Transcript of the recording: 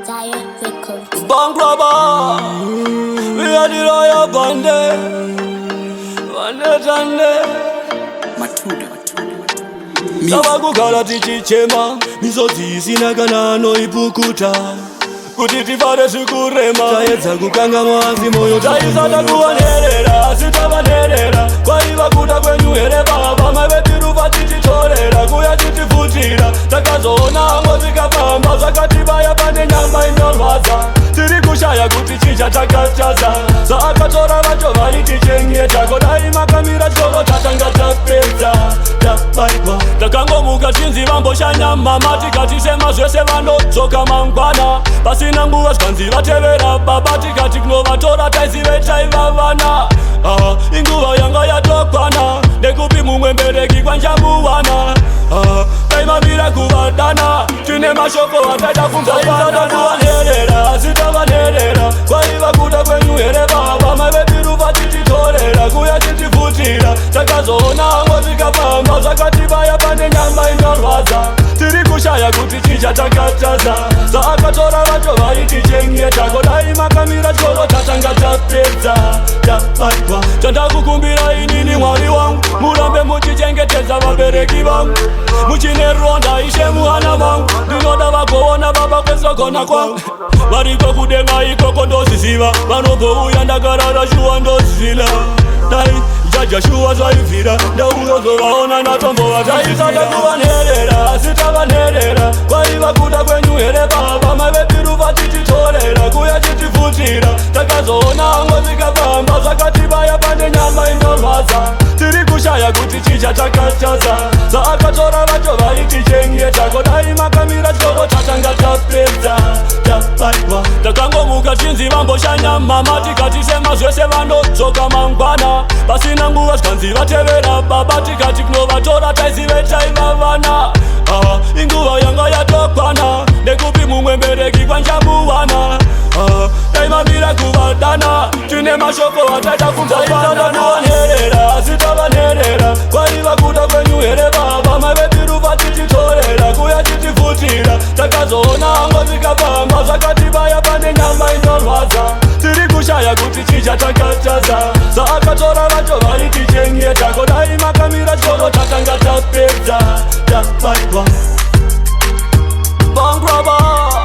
Diet Records. Bank robber, we are the royal bandit. Savakugara tichichema, misodzi isina kana anoipukuta kuti tifare zvikurema. Taedza kukanga mwazi moyo taisada kuvanerera, asi tavanerera. Kwaiva kuda kwenyu here baba, mavetiruva tichitorera kuya titifutira. Takazoona hango tikafamba, zvakatibaya pane nyama inorwadza. Tiri kushaya kuti chicha takataza, saakatora vacho vaitichengeta. Kodai makamira choro tatanga tapedza, tabairwa. Takangomuka tinzi vamboshanya mama, tikatisema zvese vanodzoka mangwana. Pasina nguva zvanzi vatevera baba, tikati kunovatora taizive taiva vana. Inguva yanga yatokwana, nekupi mumwe mbereki kwanjamuwana. Taimamira kuvadana, tine mashoko ataita kumzaisada kuvanerera, asi tavanerera. Kwaiva kuda kwenyu here baba, mavetiruva tichitorera kuya titifutira. Takazoona hango tikafamba, zvakatibaya pane nyama inorwadza. Tiri kushaya kuti chicha takataza, saakatora vacho vaitichengeta. Kodai makamira choro tatanga tapedza, tabairwa. Chandakukumbira inini Mwari wangu, murambe muchichengetedza vabereki vangu. Muchine ronda ishe muhana vangu, ndinoda vagoona baba kwezogona kwangu. Variko kudenga ikoko ndozviziva, vanobouya ndakarara shuwa ndozvila. Dai jaja shuwa zvaivhira, ndauyozovaona natombova. Taisada kuvanerera, asi tavanerera. Kwaiva kuda kwenyu here baba, mavetiruva tichitorera kuya titifutira. Takazoona hango tikafamba, zvakatibaya pane nyama inorwadza. Tiri kushaya kuti chicha takataza, saakatora vacho vaitichengeta. Kodai makamira choro tatanga tapedza, tabairwa. Takangomuka tinzi vamboshanya mama, tikatisema zvese vanodzoka mangwana. Pasina nguva zvanzi vatevera baba, tikati kunovatora taizive taiva vana. Inguva yanga yatokwana, nekupi mumwe mbereki kwanjamuwana. Taimamira kuvadana, tine mashoko ataita kumzaisada kuvanerera, asi tavanerera. Kwaiva kuda kwenyu here baba, mavetiruva tichitorera kuya titifutira. Takazoona hango tikafamba, zvakatibaya pane nyama inorwadza. Tiri kushaya kuti chicha takataza, saakatora vacho vaitichengeta. Kodai makamira choro tatanga tapedza, tabairwa. Bank robber,